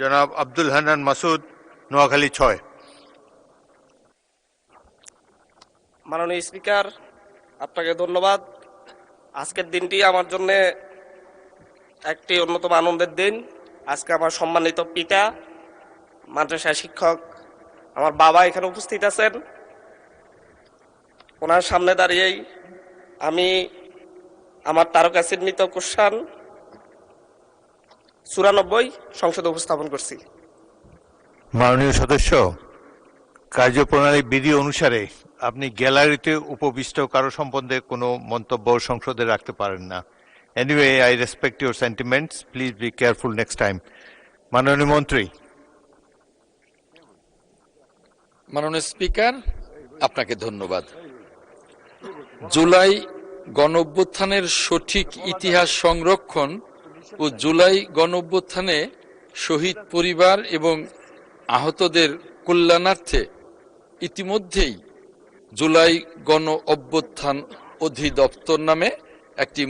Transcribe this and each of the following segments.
জনাব আব্দুল হান্নান মাসুদ, নোয়াখালী ৬। মাননীয় স্পিকার, আপনাকে ধন্যবাদ। আজকের দিনটি আমার জন্য একটি অন্যতম আনন্দের দিন। আজকে আমার সম্মানিত পিতা, মাদ্রাসা শিক্ষক, আমার বাবা এখানে উপস্থিত আছেন। ওনার সামনে দাঁড়িয়েই আমি আমার তারকা চিহ্নিত কোশ্চান ৯৪ সংসদে উপস্থাপন করছি। মাননীয় সদস্য, কার্যপ্রণালী বিধি অনুসারে আপনি গ্যালারিতে উপবিষ্ট কারো সম্বন্ধে কোনো মন্তব্য সংসদে রাখতে পারেন না। Anyway, I respect your sentiments. Please be careful next time. মাননীয় মন্ত্রী। মাননীয় স্পিকার, আপনাকে ধন্যবাদ। জুলাই গণঅভ্যুত্থানের সঠিক ইতিহাস সংরক্ষণ ও জুলাই গণঅভ্যুত্থানে শহীদ পরিবার এবং আহতদের কল্যাণার্থে ইতিমধ্যেই জুলাই গণ অভ্যুত্থান অধিদপ্তর নামে একটি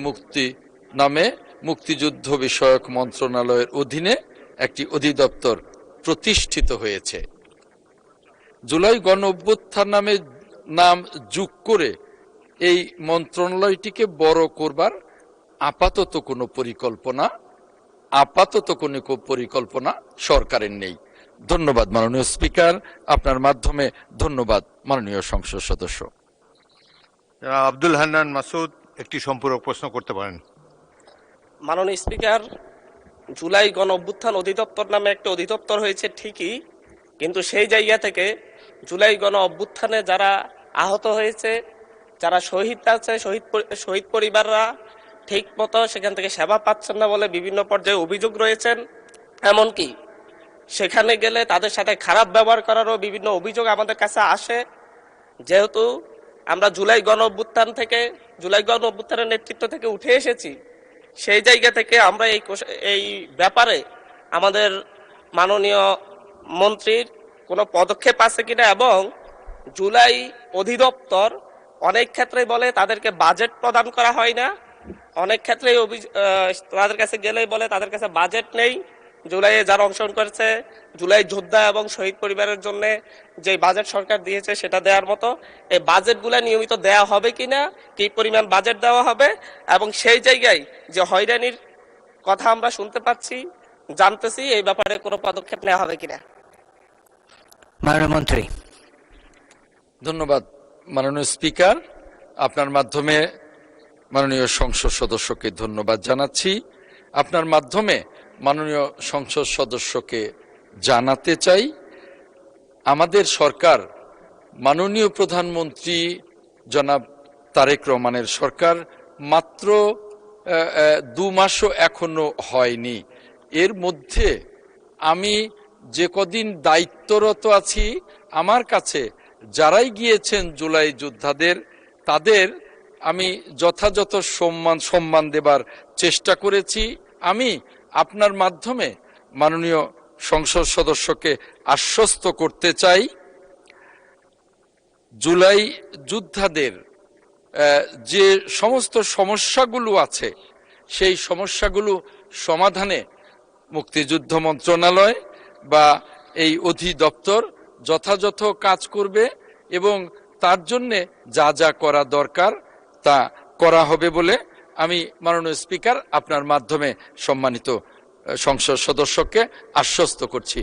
মুক্তিযুদ্ধ বিষয়ক মন্ত্রণালয়ের অধীনে একটি অধিদপ্তর প্রতিষ্ঠিত হয়েছে। জুলাই গণ অভ্যুত্থান নামে নাম যোগ করে এই মন্ত্রণালয়টিকে বড় করবার আপাতত কোনো পরিকল্পনা সরকারের নেই। ধন্যবাদ মাননীয় স্পিকার। আপনার মাধ্যমে ধন্যবাদ মাননীয় সংসদ সদস্য। আব্দুল হান্নান মাসুদ একটি সম্পূরক প্রশ্ন করতে পারেন। মাননীয় স্পিকার, জুলাই গণ অভ্যুত্থান অধিদপ্তর নামে একটা অধিদপ্তর হয়েছে ঠিকই, কিন্তু সেই জায়গা থেকে জুলাই গণ অভ্যুত্থানে যারা আহত হয়েছে, যারা শহীদ আছে, শহীদ পরিবাররা ঠিক মতো সেখান থেকে সেবা পাচ্ছেন না বলে বিভিন্ন পর্যায়ে অভিযোগ রয়েছেন। এমনকি সেখানে গেলে তাদের সাথে খারাপ ব্যবহার করারও বিভিন্ন অভিযোগ আমাদের কাছে আসে। যেহেতু আমরা জুলাই গণ অভ্যুত্থানের নেতৃত্ব থেকে উঠে এসেছি, সেই জায়গা থেকে আমরা এই ব্যাপারে আমাদের মাননীয় মন্ত্রীর কোনো পদক্ষেপ আছে কিনা, এবং জুলাই অধিদপ্তর অনেক ক্ষেত্রেই বলে তাদেরকে বাজেট প্রদান করা হয় না, অনেক ক্ষেত্রেই তাদের কাছে গেলেই বলে তাদের কাছে বাজেট নেই। জুলাইয়ে যারা অংশগ্রহণ করেছে, জুলাই যোদ্ধা এবং শহীদ পরিবারের জন্য যে বাজেট সরকার দিয়েছে সেটা দেওয়ার মতো এই বাজেটগুলো নিয়মিত দেওয়া হবে কিনা, কি পরিমাণ বাজেট দেওয়া হবে, এবং সেই জায়গায় যে হয়রানির কথা আমরা শুনতে পাচ্ছি, জানতেছি, এই ব্যাপারে কোনো পদক্ষেপ নেওয়া হবে কিনা। মাননীয় মন্ত্রী। ধন্যবাদ মাননীয় স্পিকার। আপনার মাধ্যমে মাননীয় সংসদ সদস্যকে ধন্যবাদ জানাচ্ছি। আপনার মাধ্যমে মাননীয় সংসদ সদস্যকে জানাতে চাই, আমাদের সরকার মাননীয় প্রধানমন্ত্রী জনাব তারেক রহমানের সরকার মাত্র 2 মাসও এখনো হয়নি। এর মধ্যে আমি যে কদিন দায়িত্বরত আছি, আমার কাছে যারাই গিয়েছেন জুলাই যোদ্ধাদের, তাদের আমি যথাযথ সম্মান দেবার চেষ্টা করেছি। আমি আপনার মাধ্যমে মাননীয় সংসদ সদস্যকে আশ্বস্ত করতে চাই, জুলাই যোদ্ধাদের যে সমস্ত সমস্যাগুলো আছে সেই সমস্যাগুলো সমাধানে মুক্তিযুদ্ধ মন্ত্রণালয় বা এই অধিদপ্তর যথাযথ কাজ করবে এবং তার জন্যে যা যা করা দরকার তা করা হবে বলে আমি মাননীয় স্পিকার আপনার মাধ্যমে সম্মানিত সংসদ সদস্যকে আশ্বস্ত করছি।